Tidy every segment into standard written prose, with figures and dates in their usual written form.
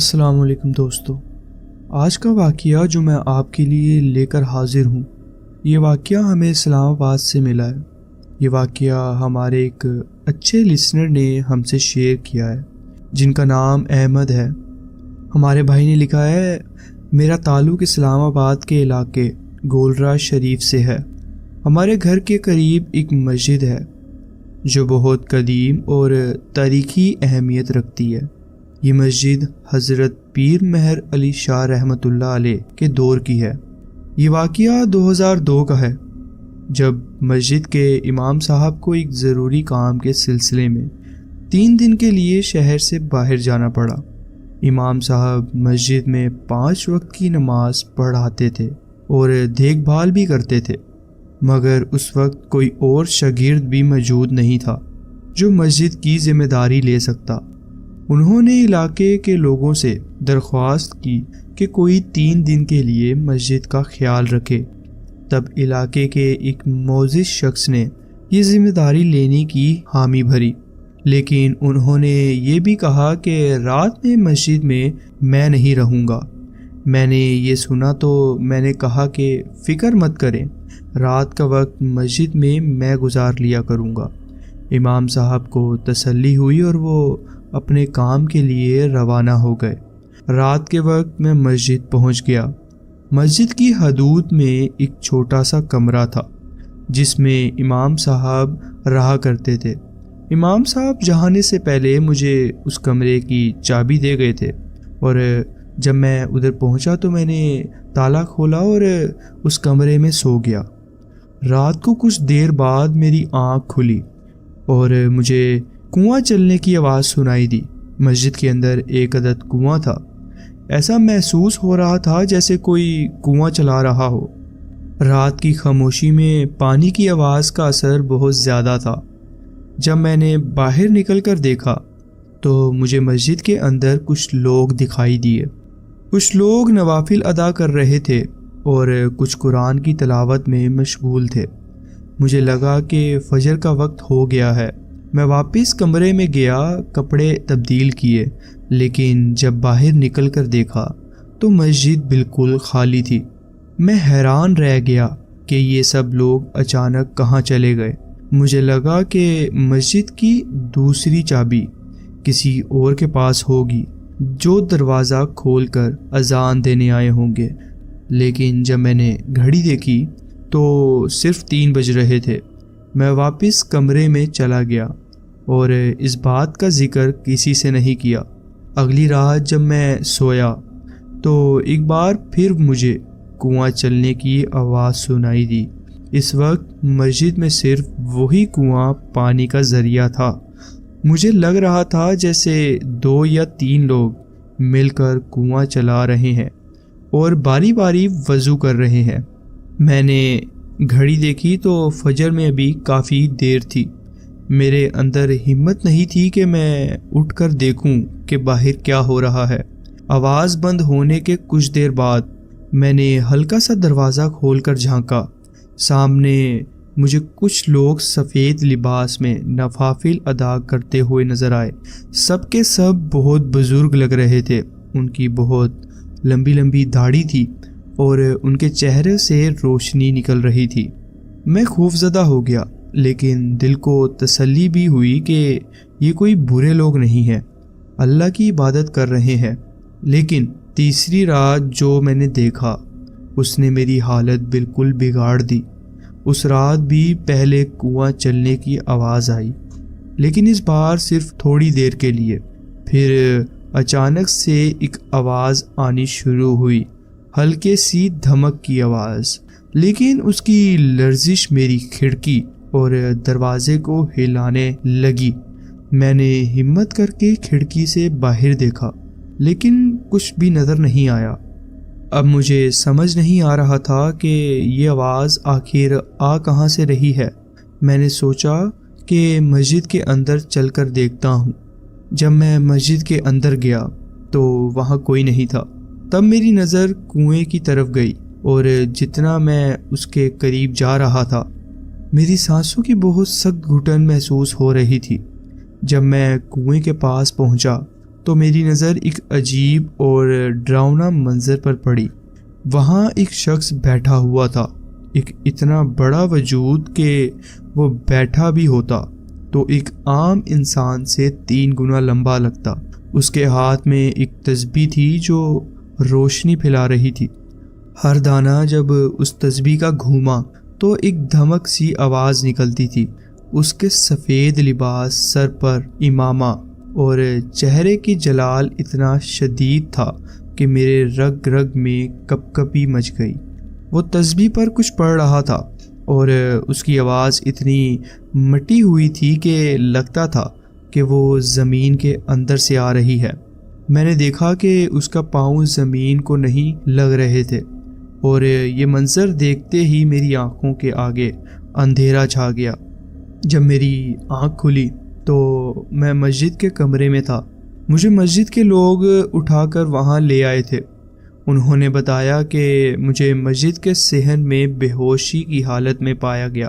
السلام علیکم دوستو، آج کا واقعہ جو میں آپ کے لیے لے کر حاضر ہوں، یہ واقعہ ہمیں اسلام آباد سے ملا ہے۔ یہ واقعہ ہمارے ایک اچھے لسنر نے ہم سے شیئر کیا ہے، جن کا نام احمد ہے۔ ہمارے بھائی نے لکھا ہے، میرا تعلق اسلام آباد کے علاقے گولراج شریف سے ہے۔ ہمارے گھر کے قریب ایک مسجد ہے جو بہت قدیم اور تاریخی اہمیت رکھتی ہے۔ یہ مسجد حضرت پیر مہر علی شاہ رحمۃ اللہ علیہ کے دور کی ہے۔ یہ واقعہ 2002 کا ہے، جب مسجد کے امام صاحب کو ایک ضروری کام کے سلسلے میں 3 دن کے لیے شہر سے باہر جانا پڑا۔ امام صاحب مسجد میں 5 وقت کی نماز پڑھاتے تھے اور دیکھ بھال بھی کرتے تھے، مگر اس وقت کوئی اور شاگرد بھی موجود نہیں تھا جو مسجد کی ذمہ داری لے سکتا۔ انہوں نے علاقے کے لوگوں سے درخواست کی کہ کوئی 3 دن کے لیے مسجد کا خیال رکھے۔ تب علاقے کے ایک معزز شخص نے یہ ذمہ داری لینے کی حامی بھری، لیکن انہوں نے یہ بھی کہا کہ رات میں مسجد میں نہیں رہوں گا۔ میں نے یہ سنا تو میں نے کہا کہ فکر مت کریں، رات کا وقت مسجد میں گزار لیا کروں گا۔ امام صاحب کو تسلی ہوئی اور وہ اپنے کام کے لیے روانہ ہو گئے۔ رات کے وقت میں مسجد پہنچ گیا۔ مسجد کی حدود میں ایک چھوٹا سا کمرہ تھا جس میں امام صاحب رہا کرتے تھے۔ امام صاحب جانے سے پہلے مجھے اس کمرے کی چابی دے گئے تھے، اور جب میں ادھر پہنچا تو میں نے تالا کھولا اور اس کمرے میں سو گیا۔ رات کو کچھ دیر بعد میری آنکھ کھلی اور مجھے کنواں چلنے کی آواز سنائی دی۔ مسجد کے اندر ایک عدد کنواں تھا۔ ایسا محسوس ہو رہا تھا جیسے کوئی کنواں چلا رہا ہو۔ رات کی خاموشی میں پانی کی آواز کا اثر بہت زیادہ تھا۔ جب میں نے باہر نکل کر دیکھا تو مجھے مسجد کے اندر کچھ لوگ دکھائی دیے۔ کچھ لوگ نوافل ادا کر رہے تھے اور کچھ قرآن کی تلاوت میں مشغول تھے۔ مجھے لگا کہ فجر کا وقت ہو گیا ہے۔ میں واپس کمرے میں گیا، کپڑے تبدیل کیے، لیکن جب باہر نکل کر دیکھا تو مسجد بالکل خالی تھی۔ میں حیران رہ گیا کہ یہ سب لوگ اچانک کہاں چلے گئے۔ مجھے لگا کہ مسجد کی دوسری چابی کسی اور کے پاس ہوگی جو دروازہ کھول کر اذان دینے آئے ہوں گے، لیکن جب میں نے گھڑی دیکھی تو صرف 3 بج رہے تھے۔ میں واپس کمرے میں چلا گیا اور اس بات کا ذکر کسی سے نہیں کیا۔ اگلی رات جب میں سویا تو ایک بار پھر مجھے کنواں چلنے کی آواز سنائی دی۔ اس وقت مسجد میں صرف وہی کنواں پانی کا ذریعہ تھا۔ مجھے لگ رہا تھا جیسے 2 یا 3 لوگ مل کر کنواں چلا رہے ہیں اور باری باری وضو کر رہے ہیں۔ میں نے گھڑی دیکھی تو فجر میں ابھی کافی دیر تھی۔ میرے اندر ہمت نہیں تھی کہ میں اٹھ کر دیکھوں کہ باہر کیا ہو رہا ہے۔ آواز بند ہونے کے کچھ دیر بعد میں نے ہلکا سا دروازہ کھول کر جھانکا۔ سامنے مجھے کچھ لوگ سفید لباس میں نوافل ادا کرتے ہوئے نظر آئے۔ سب کے سب بہت بزرگ لگ رہے تھے۔ ان کی بہت لمبی لمبی داڑھی تھی اور ان کے چہرے سے روشنی نکل رہی تھی۔ میں خوفزدہ ہو گیا، لیکن دل کو تسلی بھی ہوئی کہ یہ کوئی برے لوگ نہیں ہیں، اللہ کی عبادت کر رہے ہیں۔ لیکن تیسری رات جو میں نے دیکھا اس نے میری حالت بالکل بگاڑ دی۔ اس رات بھی پہلے کنواں چلنے کی آواز آئی، لیکن اس بار صرف تھوڑی دیر کے لیے۔ پھر اچانک سے ایک آواز آنی شروع ہوئی، ہلکے سی دھمک کی آواز، لیکن اس کی لرزش میری کھڑکی اور دروازے کو ہلانے لگی۔ میں نے ہمت کر کے کھڑکی سے باہر دیکھا، لیکن کچھ بھی نظر نہیں آیا۔ اب مجھے سمجھ نہیں آ رہا تھا کہ یہ آواز آخر کہاں سے رہی ہے۔ میں نے سوچا کہ مسجد کے اندر چل کر دیکھتا ہوں۔ جب میں مسجد کے اندر گیا تو وہاں کوئی نہیں تھا۔ تب میری نظر کنویں کی طرف گئی اور جتنا میں اس کے قریب جا رہا تھا میری سانسوں کی بہت سخت گھٹن محسوس ہو رہی تھی۔ جب میں کنویں کے پاس پہنچا تو میری نظر ایک عجیب اور ڈراؤنا منظر پر پڑی۔ وہاں ایک شخص بیٹھا ہوا تھا، ایک اتنا بڑا وجود کہ وہ بیٹھا بھی ہوتا تو ایک عام انسان سے 3 گنا لمبا لگتا۔ اس کے ہاتھ میں ایک تسبیح تھی جو روشنی پھیلا رہی تھی۔ ہر دانہ جب اس تسبیح کا گھوما تو ایک دھمک سی آواز نکلتی تھی۔ اس کے سفید لباس، سر پر امامہ اور چہرے کی جلال اتنا شدید تھا کہ میرے رگ رگ میں کپ کپی مچ گئی۔ وہ تسبیح پر کچھ پڑھ رہا تھا اور اس کی آواز اتنی مٹی ہوئی تھی کہ لگتا تھا کہ وہ زمین کے اندر سے آ رہی ہے۔ میں نے دیکھا کہ اس کا پاؤں زمین کو نہیں لگ رہے تھے، اور یہ منظر دیکھتے ہی میری آنکھوں کے آگے اندھیرا چھا گیا۔ جب میری آنکھ کھلی تو میں مسجد کے کمرے میں تھا۔ مجھے مسجد کے لوگ اٹھا کر وہاں لے آئے تھے۔ انہوں نے بتایا کہ مجھے مسجد کے صحن میں بے ہوشی کی حالت میں پایا گیا۔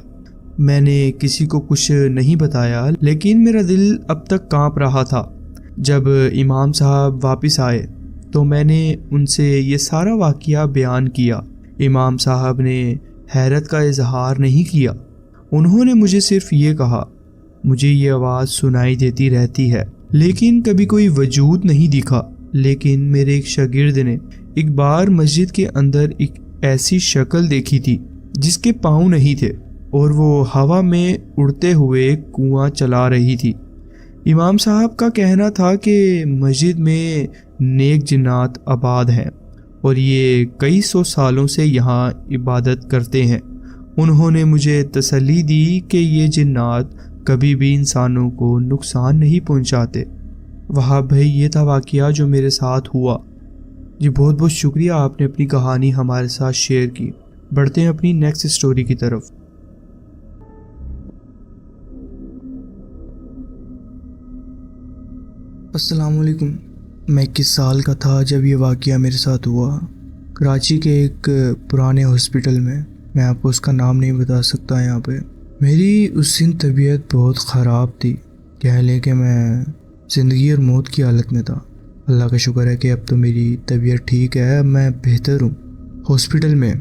میں نے کسی کو کچھ نہیں بتایا، لیکن میرا دل اب تک کانپ رہا تھا۔ جب امام صاحب واپس آئے تو میں نے ان سے یہ سارا واقعہ بیان کیا۔ امام صاحب نے حیرت کا اظہار نہیں کیا۔ انہوں نے مجھے صرف یہ کہا، مجھے یہ آواز سنائی دیتی رہتی ہے لیکن کبھی کوئی وجود نہیں دکھا۔ لیکن میرے ایک شاگرد نے ایک بار مسجد کے اندر ایک ایسی شکل دیکھی تھی جس کے پاؤں نہیں تھے اور وہ ہوا میں اڑتے ہوئے کنواں چلا رہی تھی۔ امام صاحب کا کہنا تھا کہ مسجد میں نیک جنات آباد ہیں اور یہ کئی 100 سالوں سے یہاں عبادت کرتے ہیں۔ انہوں نے مجھے تسلی دی کہ یہ جنات کبھی بھی انسانوں کو نقصان نہیں پہنچاتے۔ وہاب بھائی، یہ تھا واقعہ جو میرے ساتھ ہوا۔ جی بہت بہت شکریہ، آپ نے اپنی کہانی ہمارے ساتھ شیئر کی۔ بڑھتے ہیں اپنی نیکسٹ سٹوری کی طرف۔ السلام علیکم۔ میں 21 سال کا تھا جب یہ واقعہ میرے ساتھ ہوا، کراچی کے ایک پرانے ہاسپٹل میں۔ میں آپ کو اس کا نام نہیں بتا سکتا یہاں پہ۔ میری اس دن طبیعت بہت خراب تھی، کہہ لیں کہ میں زندگی اور موت کی حالت میں تھا۔ اللہ کا شکر ہے کہ اب تو میری طبیعت ٹھیک ہے، اب میں بہتر ہوں۔ ہاسپٹل میں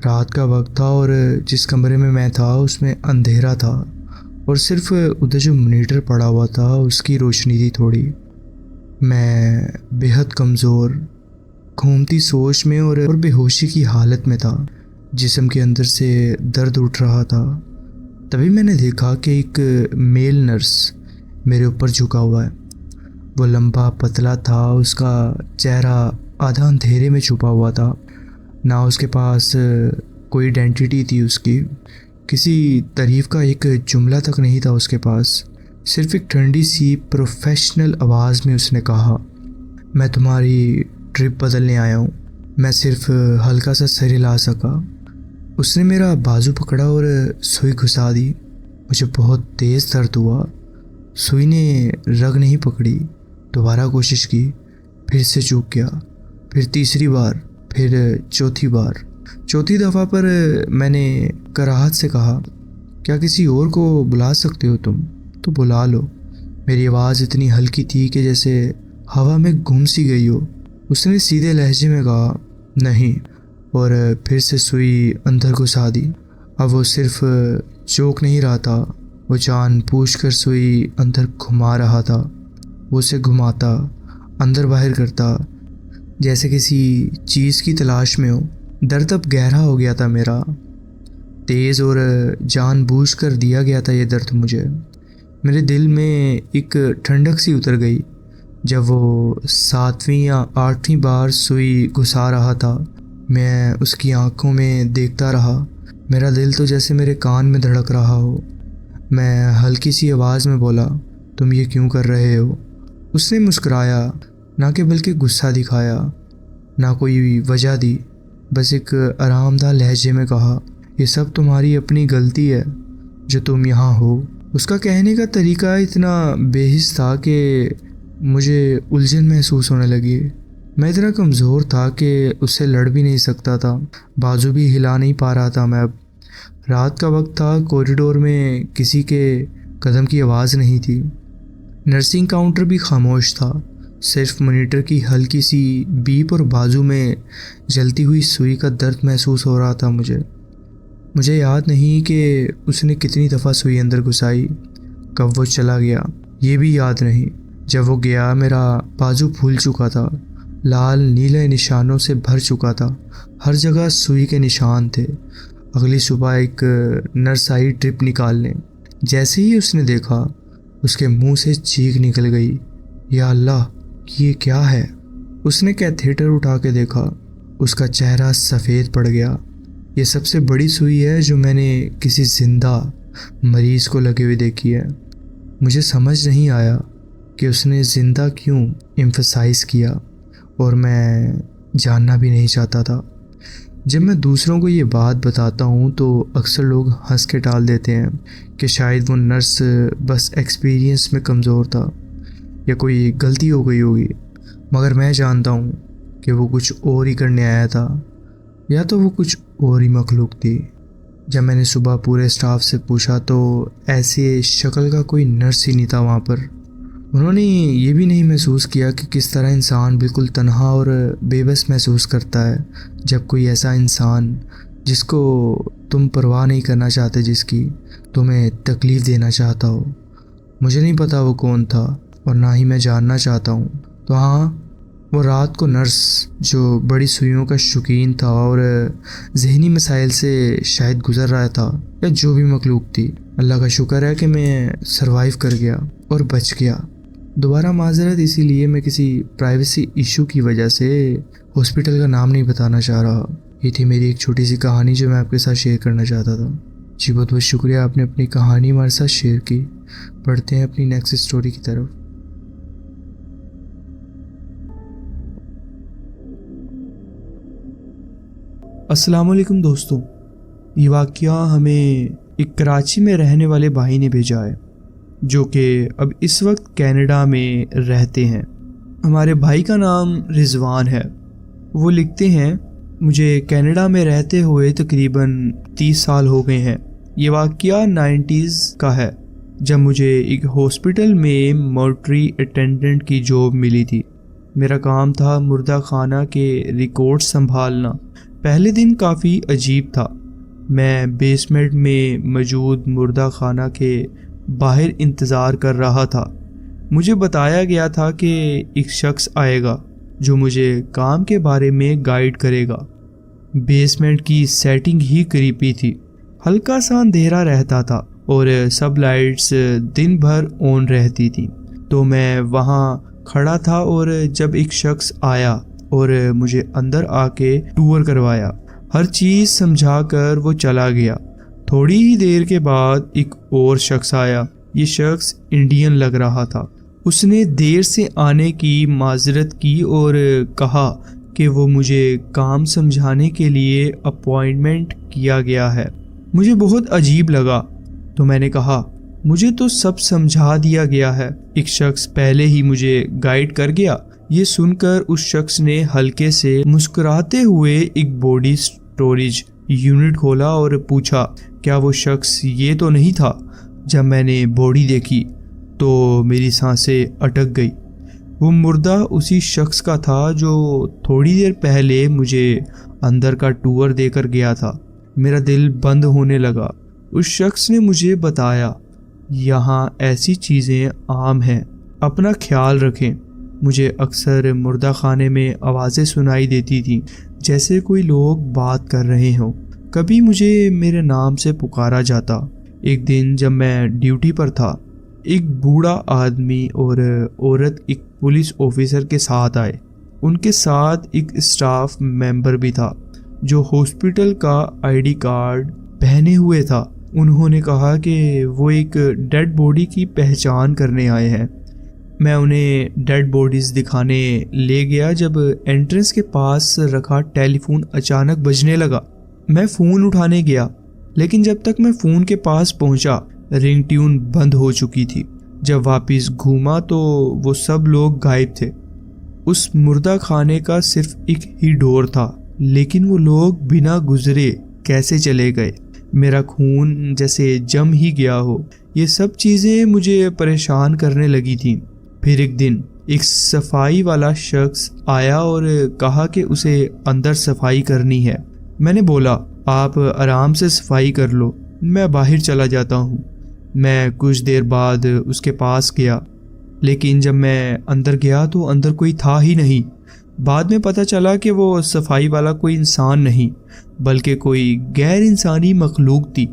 رات کا وقت تھا اور جس کمرے میں میں تھا اس میں اندھیرا تھا اور صرف ادھر جو مانیٹر پڑا ہوا تھا اس کی روشنی تھی تھوڑی۔ میں بے حد کمزور، گھومتی سوچ میں اور بے ہوشی کی حالت میں تھا۔ جسم کے اندر سے درد اٹھ رہا تھا۔ تبھی میں نے دیکھا کہ ایک میل نرس میرے اوپر جھکا ہوا ہے۔ وہ لمبا پتلا تھا، اس کا چہرہ آدھا اندھیرے میں چھپا ہوا تھا، نہ اس کے پاس کوئی آئیڈینٹی تھی اس کی، کسی تعریف کا ایک جملہ تک نہیں تھا اس کے پاس۔ صرف ایک ٹھنڈی سی پروفیشنل آواز میں اس نے کہا، میں تمہاری ڈرپ بدلنے آیا ہوں۔ میں صرف ہلکا سا سر ہلا سکا۔ اس نے میرا بازو پکڑا اور سوئی گھسا دی۔ مجھے بہت تیز درد ہوا۔ سوئی نے رگ نہیں پکڑی۔ دوبارہ کوشش کی، پھر سے چوک گیا، پھر تیسری بار، پھر چوتھی بار۔ چوتھی دفعہ پر میں نے کراہت سے کہا، کیا کسی اور کو بلا سکتے ہو تم؟ تو بلا لو۔ میری آواز اتنی ہلکی تھی کہ جیسے ہوا میں گم سی گئی ہو۔ اس نے سیدھے لہجے میں کہا، نہیں، اور پھر سے سوئی اندر گھسا دی۔ اب وہ صرف چوک نہیں رہا تھا، وہ جان بوجھ کر سوئی اندر گھما رہا تھا۔ وہ اسے گھماتا، اندر باہر کرتا، جیسے کسی چیز کی تلاش میں ہو۔ درد اب گہرا ہو گیا تھا میرا، تیز اور جان بوجھ کر دیا گیا تھا یہ درد مجھے۔ میرے دل میں ایک ٹھنڈک سی اتر گئی جب وہ 7ویں یا 8ویں بار سوئی گھسا رہا تھا۔ میں اس کی آنکھوں میں دیکھتا رہا۔ میرا دل تو جیسے میرے کان میں دھڑک رہا ہو۔ میں ہلکی سی آواز میں بولا، تم یہ کیوں کر رہے ہو؟ اس نے مسکرایا، نہ کہ بلکہ غصہ دکھایا، نہ کوئی وجہ دی، بس ایک آرام دہ لہجے میں کہا، یہ سب تمہاری اپنی غلطی ہے جو تم یہاں ہو۔ اس کا کہنے کا طریقہ اتنا بے حس تھا کہ مجھے الجھن محسوس ہونے لگی۔ میں اتنا کمزور تھا کہ اس سے لڑ بھی نہیں سکتا تھا، بازو بھی ہلا نہیں پا رہا تھا میں اب۔ رات کا وقت تھا، کوریڈور میں کسی کے قدم کی آواز نہیں تھی، نرسنگ کاؤنٹر بھی خاموش تھا۔ صرف مانیٹر کی ہلکی سی بیپ اور بازو میں جلتی ہوئی سوئی کا درد محسوس ہو رہا تھا مجھے یاد نہیں کہ اس نے کتنی دفعہ سوئی اندر گھسائی، کب وہ چلا گیا یہ بھی یاد نہیں۔ جب وہ گیا میرا بازو پھول چکا تھا، لال نیلے نشانوں سے بھر چکا تھا، ہر جگہ سوئی کے نشان تھے۔ اگلی صبح ایک نرس آئی ڈرپ نکالنے، جیسے ہی اس نے دیکھا اس کے منہ سے چیخ نکل گئی، یا اللہ یہ کیا ہے؟ اس نے کیتھیٹر اٹھا کے دیکھا، اس کا چہرہ سفید پڑ گیا۔ یہ سب سے بڑی سوئی ہے جو میں نے کسی زندہ مریض کو لگے ہوئے دیکھی ہے۔ مجھے سمجھ نہیں آیا کہ اس نے زندہ کیوں ایمفسائز کیا، اور میں جاننا بھی نہیں چاہتا تھا۔ جب میں دوسروں کو یہ بات بتاتا ہوں تو اکثر لوگ ہنس کے ٹال دیتے ہیں کہ شاید وہ نرس بس ایکسپیرینس میں کمزور تھا یا کوئی غلطی ہو گئی ہوگی، مگر میں جانتا ہوں کہ وہ کچھ اور ہی کرنے آیا تھا، یا تو وہ کچھ اور ہی مخلوق تھی۔ جب میں نے صبح پورے سٹاف سے پوچھا تو ایسے شکل کا کوئی نرس ہی نہیں تھا وہاں پر۔ انہوں نے یہ بھی نہیں محسوس کیا کہ کس طرح انسان بالکل تنہا اور بے بس محسوس کرتا ہے جب کوئی ایسا انسان جس کو تم پرواہ نہیں کرنا چاہتے، جس کی تمہیں تکلیف دینا چاہتا ہو۔ مجھے نہیں پتا وہ کون تھا اور نہ ہی میں جاننا چاہتا ہوں۔ تو ہاں، وہ رات کو نرس جو بڑی سوئیوں کا شوقین تھا اور ذہنی مسائل سے شاید گزر رہا تھا، یا جو بھی مخلوق تھی، اللہ کا شکر ہے کہ میں سروائیو کر گیا اور بچ گیا۔ دوبارہ معذرت، اسی لیے میں کسی پرائیویسی ایشو کی وجہ سے ہاسپٹل کا نام نہیں بتانا چاہ رہا۔ یہ تھی میری ایک چھوٹی سی کہانی جو میں آپ کے ساتھ شیئر کرنا چاہتا تھا۔ جی بہت بہت شکریہ، آپ نے اپنی کہانی ہمارے ساتھ شیئر کی۔ پڑھتے ہیں اپنی نیکسٹ اسٹوری کی طرف۔ السلام علیکم دوستوں، یہ واقعہ ہمیں ایک کراچی میں رہنے والے بھائی نے بھیجا ہے جو کہ اب اس وقت کینیڈا میں رہتے ہیں۔ ہمارے بھائی کا نام رضوان ہے۔ وہ لکھتے ہیں، مجھے کینیڈا میں رہتے ہوئے تقریباً 30 سال ہو گئے ہیں۔ یہ واقعہ 90s کا ہے جب مجھے ایک ہاسپٹل میں مورٹری اٹینڈنٹ کی جاب ملی تھی۔ میرا کام تھا مردہ خانہ کے ریکارڈ سنبھالنا۔ پہلے دن کافی عجیب تھا۔ میں بیسمنٹ میں موجود مردہ خانہ کے باہر انتظار کر رہا تھا۔ مجھے بتایا گیا تھا کہ ایک شخص آئے گا جو مجھے کام کے بارے میں گائیڈ کرے گا۔ بیسمنٹ کی سیٹنگ ہی کریپی تھی، ہلکا سا اندھیرا رہتا تھا اور سب لائٹس دن بھر آن رہتی تھی۔ تو میں وہاں کھڑا تھا اور جب ایک شخص آیا اور مجھے اندر آ کے ٹور کروایا، ہر چیز سمجھا کر وہ چلا گیا۔ تھوڑی ہی دیر کے بعد ایک اور شخص آیا۔ یہ شخص انڈین لگ رہا تھا۔ اس نے دیر سے آنے کی معذرت کی اور کہا کہ وہ مجھے کام سمجھانے کے لیے اپوائنٹمنٹ کیا گیا ہے۔ مجھے بہت عجیب لگا تو میں نے کہا، مجھے تو سب سمجھا دیا گیا ہے، ایک شخص پہلے ہی مجھے گائیڈ کر گیا۔ یہ سن کر اس شخص نے ہلکے سے مسکراتے ہوئے ایک باڈی اسٹوریج یونٹ کھولا اور پوچھا، کیا وہ شخص یہ تو نہیں تھا؟ جب میں نے باڈی دیکھی تو میری سانسیں اٹک گئی۔ وہ مردہ اسی شخص کا تھا جو تھوڑی دیر پہلے مجھے اندر کا ٹور دے کر گیا تھا۔ میرا دل بند ہونے لگا۔ اس شخص نے مجھے بتایا، یہاں ایسی چیزیں عام ہیں، اپنا خیال رکھیں۔ مجھے اکثر مردہ خانے میں آوازیں سنائی دیتی تھیں، جیسے کوئی لوگ بات کر رہے ہوں۔ کبھی مجھے میرے نام سے پکارا جاتا۔ ایک دن جب میں ڈیوٹی پر تھا، ایک بوڑھا آدمی اور عورت ایک پولیس آفیسر کے ساتھ آئے۔ ان کے ساتھ ایک اسٹاف ممبر بھی تھا جو ہاسپٹل کا ID کارڈ پہنے ہوئے تھا۔ انہوں نے کہا کہ وہ ایک ڈیڈ باڈی کی پہچان کرنے آئے ہیں۔ میں انہیں ڈیڈ باڈیز دکھانے لے گیا جب انٹرنس کے پاس رکھا ٹیلی فون اچانک بجنے لگا۔ میں فون اٹھانے گیا، لیکن جب تک میں فون کے پاس پہنچا رنگ ٹیون بند ہو چکی تھی۔ جب واپس گھوما تو وہ سب لوگ غائب تھے۔ اس مردہ خانے کا صرف ایک ہی ڈور تھا، لیکن وہ لوگ بنا گزرے کیسے چلے گئے؟ میرا خون جیسے جم ہی گیا ہو۔ یہ سب چیزیں مجھے پریشان کرنے لگی تھیں۔ پھر ایک دن ایک صفائی والا شخص آیا اور کہا کہ اسے اندر صفائی کرنی ہے۔ میں نے بولا آپ آرام سے صفائی کر لو، میں باہر چلا جاتا ہوں۔ میں کچھ دیر بعد اس کے پاس گیا، لیکن جب میں اندر گیا تو اندر کوئی تھا ہی نہیں۔ بعد میں پتہ چلا کہ وہ صفائی والا کوئی انسان نہیں بلکہ کوئی غیر انسانی مخلوق تھی۔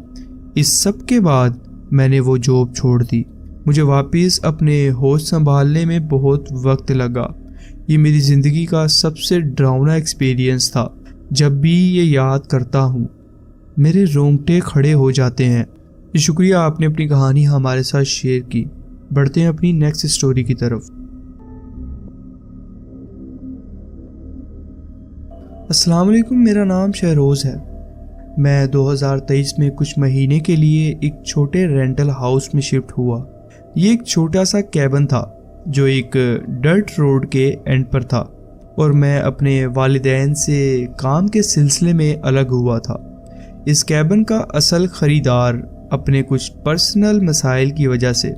اس سب کے بعد میں نے وہ جاب چھوڑ دی۔ مجھے واپس اپنے ہوش سنبھالنے میں بہت وقت لگا۔ یہ میری زندگی کا سب سے ڈراؤنا ایکسپیرینس تھا۔ جب بھی یہ یاد کرتا ہوں میرے رونگٹے کھڑے ہو جاتے ہیں۔ شکریہ آپ نے اپنی کہانی ہمارے ساتھ شیئر کی۔ بڑھتے ہیں اپنی نیکسٹ سٹوری کی طرف۔ السلام علیکم، میرا نام شہروز ہے۔ میں 2023 میں کچھ مہینے کے لیے ایک چھوٹے رینٹل ہاؤس میں شفٹ ہوا۔ یہ ایک چھوٹا سا کیبن تھا جو ایک ڈرٹ روڈ کے اینڈ پر تھا، اور میں اپنے والدین سے کام کے سلسلے میں الگ ہوا تھا۔ اس کیبن کا اصل خریدار اپنے کچھ پرسنل مسائل کی وجہ سے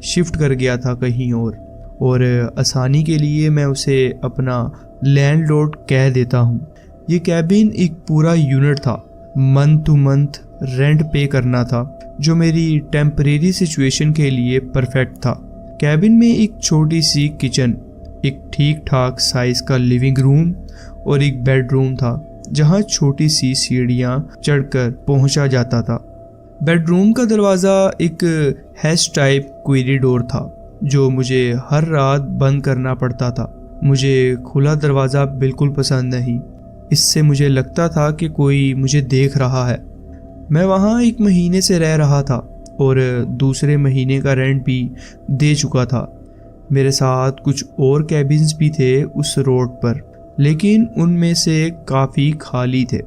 شفٹ کر گیا تھا کہیں اور آسانی کے لیے میں اسے اپنا لینڈ لارڈ کہہ دیتا ہوں۔ یہ کیبن ایک پورا یونٹ تھا۔ منتھ ٹو منتھ رینٹ پے کرنا تھا، جو میری ٹیمپریری سچویشن کے لیے پرفیکٹ تھا۔ کیبن میں ایک چھوٹی سی کچن، ایک ٹھیک ٹھاک سائز کا لیونگ روم اور ایک بیڈ روم تھا جہاں چھوٹی سی سیڑھیاں چڑھ کر پہنچا جاتا تھا۔ بیڈ روم کا دروازہ ایک ہیچ ٹائپ کوئری ڈور تھا جو مجھے ہر رات بند کرنا پڑتا تھا۔ مجھے کھلا دروازہ بالکل پسند نہیں، اس سے مجھے لگتا تھا کہ کوئی مجھے دیکھ رہا ہے۔ میں وہاں 1 مہینے سے رہ رہا تھا اور دوسرے مہینے کا رینٹ بھی دے چکا تھا۔ میرے ساتھ کچھ اور کیبنز بھی تھے اس روڈ پر، لیکن ان میں سے کافی خالی تھے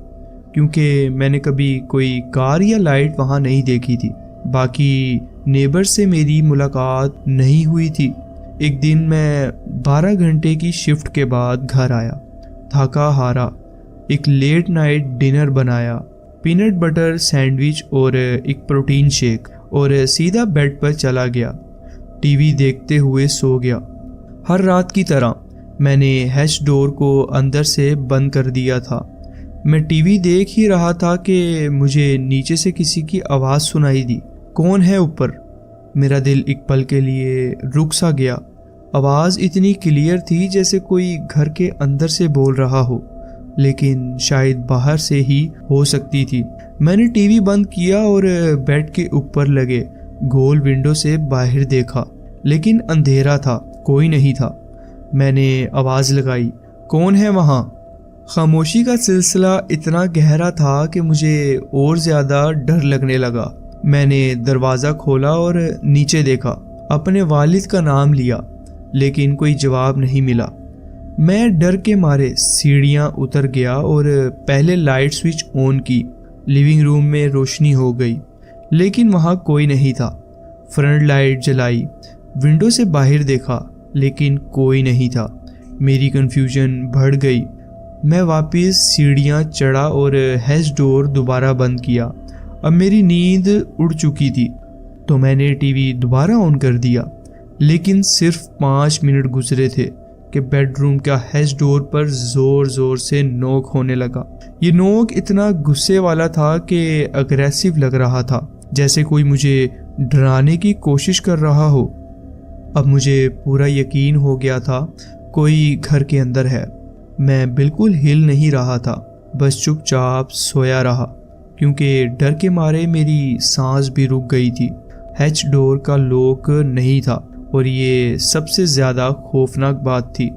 کیونکہ میں نے کبھی کوئی کار یا لائٹ وہاں نہیں دیکھی تھی۔ باقی نیبر سے میری ملاقات نہیں ہوئی تھی۔ ایک دن میں 12 گھنٹے کی شفٹ کے بعد گھر آیا، تھکا ہارا۔ ایک لیٹ نائٹ ڈنر بنایا، پینٹ بٹر سینڈوچ اور ایک پروٹین شیک، اور سیدھا بیڈ پر چلا گیا۔ ٹی وی دیکھتے ہوئے سو گیا۔ ہر رات کی طرح میں نے ہیچ ڈور کو اندر سے بند کر دیا تھا۔ میں ٹی وی دیکھ ہی رہا تھا کہ مجھے نیچے سے کسی کی آواز سنائی دی، کون ہے اوپر؟ میرا دل ایک پل کے لیے رک سا گیا۔ آواز اتنی کلیئر تھی جیسے کوئی گھر کے اندر سے بول رہا ہو، لیکن شاید باہر سے ہی ہو سکتی تھی۔ میں نے ٹی وی بند کیا اور بیڈ کے اوپر لگے گول ونڈو سے باہر دیکھا، لیکن اندھیرا تھا، کوئی نہیں تھا۔ میں نے آواز لگائی، کون ہے وہاں؟ خاموشی کا سلسلہ اتنا گہرا تھا کہ مجھے اور زیادہ ڈر لگنے لگا۔ میں نے دروازہ کھولا اور نیچے دیکھا، اپنے والد کا نام لیا، لیکن کوئی جواب نہیں ملا۔ میں ڈر کے مارے سیڑھیاں اتر گیا اور پہلے لائٹ سوئچ آن کی۔ لیونگ روم میں روشنی ہو گئی، لیکن وہاں کوئی نہیں تھا۔ فرنٹ لائٹ جلائی، ونڈو سے باہر دیکھا، لیکن کوئی نہیں تھا۔ میری کنفیوژن بڑھ گئی۔ میں واپس سیڑھیاں چڑھا اور ہیچ ڈور دوبارہ بند کیا۔ اب میری نیند اڑ چکی تھی تو میں نے ٹی وی دوبارہ آن کر دیا، لیکن صرف 5 منٹ گزرے تھے کہ بیڈ روم کا ہیچ ڈور پر زور زور سے نوک ہونے لگا۔ یہ نوک اتنا غصے والا تھا کہ اگریسو لگ رہا تھا، جیسے کوئی مجھے ڈرانے کی کوشش کر رہا ہو۔ اب مجھے پورا یقین ہو گیا تھا کوئی گھر کے اندر ہے۔ میں بالکل ہل نہیں رہا تھا، بس چپ چاپ سویا رہا، کیونکہ ڈر کے مارے میری سانس بھی رک گئی تھی۔ ہیچ ڈور کا لوک نہیں تھا، اور یہ سب سے زیادہ خوفناک بات تھی۔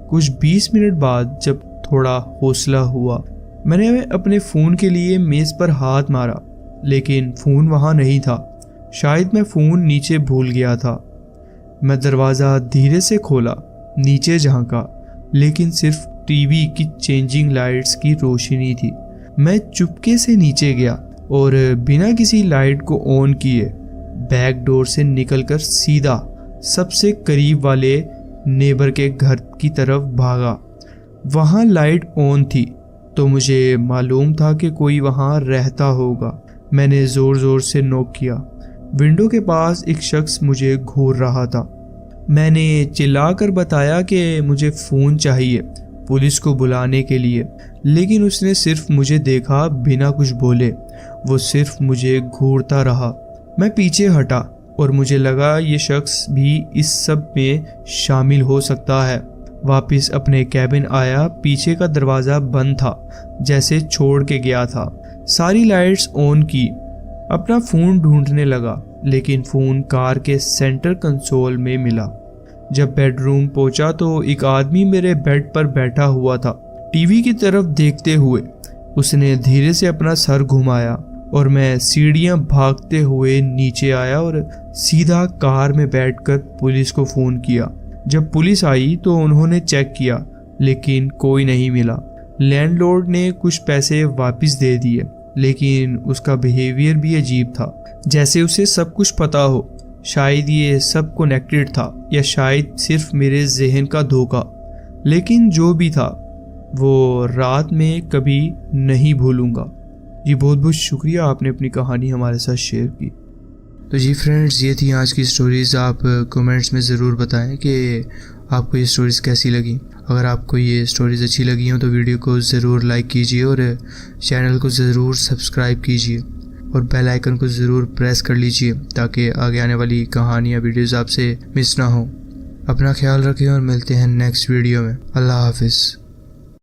کچھ 20 منٹ بعد جب تھوڑا حوصلہ ہوا، میں نے اپنے فون کے لیے میز پر ہاتھ مارا، لیکن فون وہاں نہیں تھا۔ شاید میں فون نیچے بھول گیا تھا۔ میں دروازہ دھیرے سے کھولا، نیچے جھانکا، لیکن صرف ٹی وی کی چینجنگ لائٹس کی روشنی تھی۔ میں چپکے سے نیچے گیا اور بنا کسی لائٹ کو آن کیے بیک ڈور سے نکل کر سیدھا سب سے قریب والے نیبر کے گھر کی طرف بھاگا۔ وہاں لائٹ آن تھی تو مجھے معلوم تھا کہ کوئی وہاں رہتا ہوگا۔ میں نے زور زور سے نوک کیا۔ ونڈو کے پاس ایک شخص مجھے گھور رہا تھا۔ میں نے چلا کر بتایا کہ مجھے فون چاہیے پولیس کو بلانے کے لیے، لیکن اس نے صرف مجھے دیکھا بنا کچھ بولے۔ وہ صرف مجھے گھورتا رہا۔ میں پیچھے ہٹا اور مجھے لگا یہ شخص بھی اس سب میں شامل ہو سکتا ہے۔ واپس اپنے کیبن آیا، پیچھے کا دروازہ بند تھا جیسے چھوڑ کے گیا تھا۔ ساری لائٹس آن کی، اپنا فون ڈھونڈنے لگا، لیکن فون کار کے سینٹر کنسول میں ملا۔ جب بیڈ روم پہنچا تو ایک آدمی میرے بیڈ پر بیٹھا ہوا تھا، ٹی وی کی طرف دیکھتے ہوئے۔ اس نے دھیرے سے اپنا سر گھمایا اور میں سیڑھیاں بھاگتے ہوئے نیچے آیا اور سیدھا کار میں بیٹھ کر پولیس کو فون کیا۔ جب پولیس آئی تو انہوں نے چیک کیا، لیکن کوئی نہیں ملا۔ لینڈ لارڈ نے کچھ پیسے واپس دے دیے، لیکن اس کا بیہیویئر بھی عجیب تھا، جیسے اسے سب کچھ پتا ہو۔ شاید یہ سب کنیکٹڈ تھا، یا شاید صرف میرے ذہن کا دھوکہ۔ لیکن جو بھی تھا وہ رات میں کبھی نہیں بھولوں گا۔ جی بہت بہت شکریہ، آپ نے اپنی کہانی ہمارے ساتھ شیئر کی۔ تو جی فرینڈز، یہ تھی آج کی سٹوریز۔ آپ کومنٹس میں ضرور بتائیں کہ آپ کو یہ سٹوریز کیسی لگیں۔ اگر آپ کو یہ سٹوریز اچھی لگی ہوں تو ویڈیو کو ضرور لائک کیجیے اور چینل کو ضرور سبسکرائب کیجیے اور بیل آئیکن کو ضرور پریس کر لیجیے تاکہ آگے آنے والی کہانیاں ویڈیوز آپ سے مس نہ ہوں۔ اپنا خیال رکھیں اور ملتے ہیں نیکسٹ ویڈیو میں۔ اللہ حافظ۔